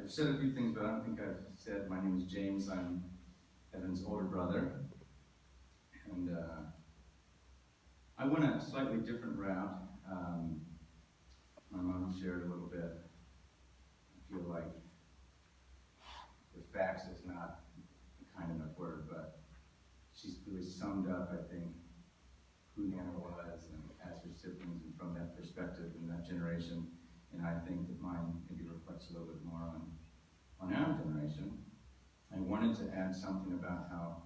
I've said a few things, but I don't think I've said my name is James. I'm Evan's older brother. And I went a slightly different route. My mom shared a little bit. I feel like the facts is not a kind enough word, but she's really summed up, I think, who Nana was and as her siblings, and from that perspective and that generation. And I think that mine maybe reflects a little bit more on our generation. I wanted to add something about how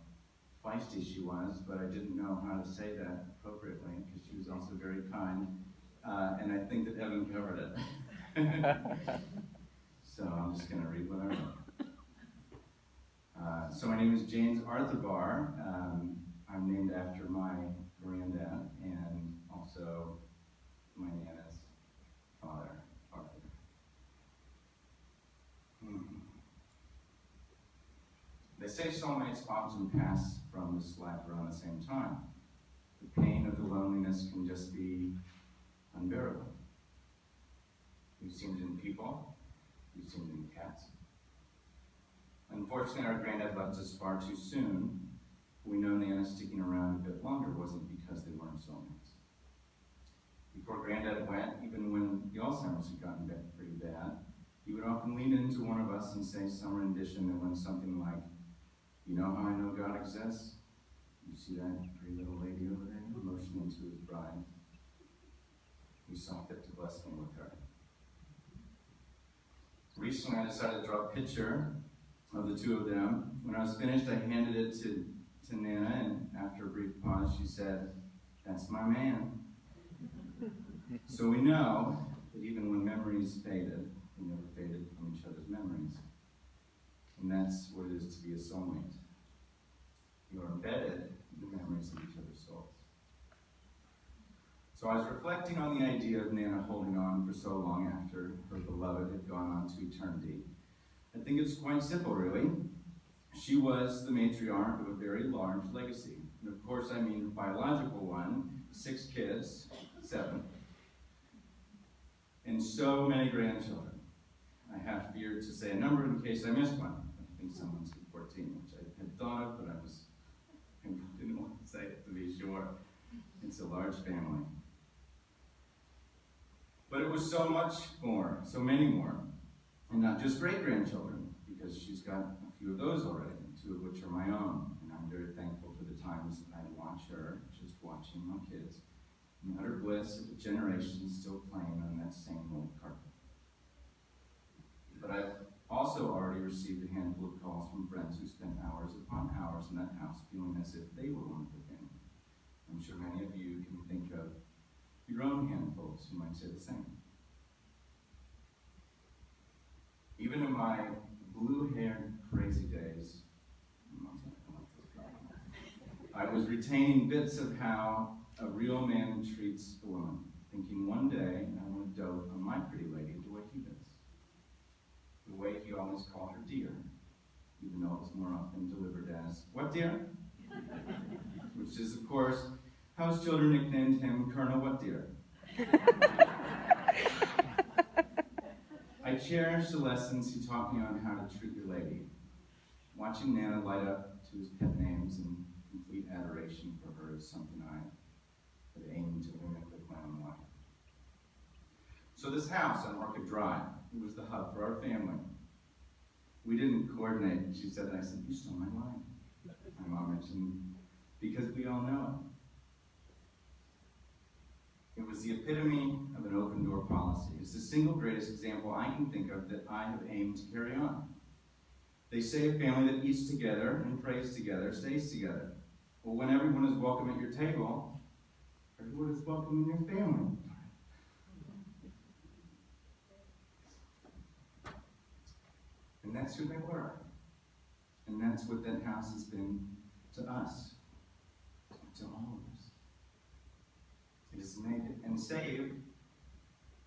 feisty she was, but I didn't know how to say that appropriately because she was also very kind. And I think that Evan covered it. So I'm just going to read what I wrote. So my name is James Arthur Barr. I'm named after my granddad and also my Nana's father, Arthur. They say soulmates often pass from this life around the same time. The pain of the loneliness can just be unbearable. We've seen it in people. We've seen it in cats. Unfortunately, our granddad left us far too soon. We know Nana sticking around a bit longer wasn't because they weren't soulmates. Before Granddad went, even when the Alzheimer's had gotten pretty bad, he would often lean into one of us and say some rendition that went something like, "You know how I know God exists? You see that pretty little lady over there, motioning to his bride? He saw fit to bless me with her." Recently, I decided to draw a picture of the two of them. When I was finished, I handed it to Nana, and after a brief pause, she said, "That's my man." So we know that even when memories faded, they never faded from each other's memories. And that's what it is to be a soulmate. You are embedded in the memories of each other's souls. So I was reflecting on the idea of Nana holding on for so long after her beloved had gone on to eternity. I think it's quite simple, really. She was the matriarch of a very large legacy. And of course, I mean the biological one, 6 kids, 7, and so many grandchildren. I have feared to say a number in case I missed one. I think someone said 14, which I had thought of, but I didn't want to say it to be sure. It's a large family. But it was so much more, so many more, and not just great-grandchildren, because she's got a few of those already, 2 of which are my own, and I'm very thankful for the times that I watch her, just watching my kids, in utter bliss of the generations still playing on that same old carpet. But I've also already received a handful of calls from friends who spent hours upon hours in that house feeling as if they were one of the family. I'm sure many of you can think of your own handfuls who might say the same. Even in my blue-haired crazy days, I was retaining bits of how a real man treats a woman, thinking one day I want to dote on my pretty lady the way he does. The way he always called her dear, even though it was more often delivered as, "What dear?" Which is, of course, how his children nicknamed him Colonel What Dear. I cherish the lessons he taught me on how to treat your lady. Watching Nana light up to his pet names and complete adoration for her is something I had aimed to mimic with my own life. So this house on Orchid Drive, it was the hub for our family. We didn't coordinate, she said, and I said, "You stole my line." My mom mentioned, because we all know it. It was the epitome of an open door policy. It's the single greatest example I can think of that I have aimed to carry on. They say a family that eats together and prays together stays together. Well, when everyone is welcome at your table, everyone is welcome in your family. And that's who they were. And that's what that house has been to us, to all of us. It has made it and saved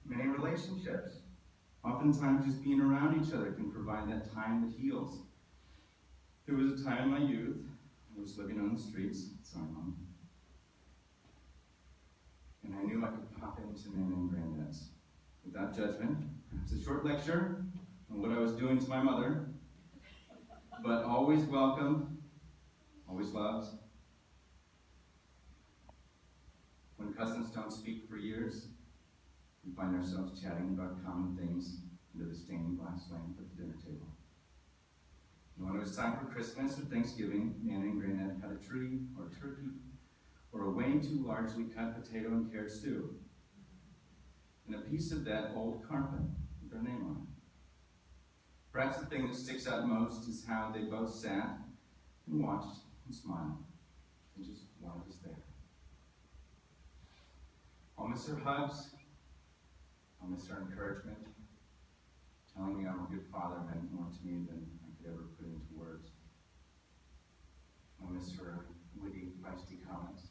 many relationships. Oftentimes, just being around each other can provide that time that heals. There was a time in my youth, I was living on the streets, sorry, Mom, and I knew I could pop into Nana and Granddad's without judgment, perhaps a short lecture, and what I was doing to my mother, but always welcomed, always loved. When cousins don't speak for years, we find ourselves chatting about common things under the stained glass lamp at the dinner table. And when it was time for Christmas or Thanksgiving, Anna and Granddad had a tree or a turkey or a way too largely cut potato and carrot stew, and a piece of that old carpet with their name on it. Perhaps the thing that sticks out most is how they both sat and watched and smiled and just wanted us there. I'll miss her hugs. I'll miss her encouragement. Telling me I'm a good father meant more to me than I could ever put into words. I'll miss her witty, feisty comments.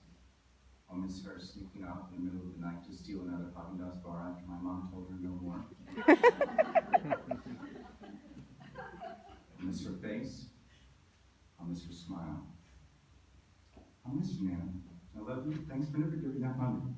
I'll miss her sneaking off in the middle of the night to steal another Haagen-Dazs bar after my mom told her no more. I'll miss her face. I'll miss her smile. I'll miss you, Nana. I love you. Thanks for never giving up on me.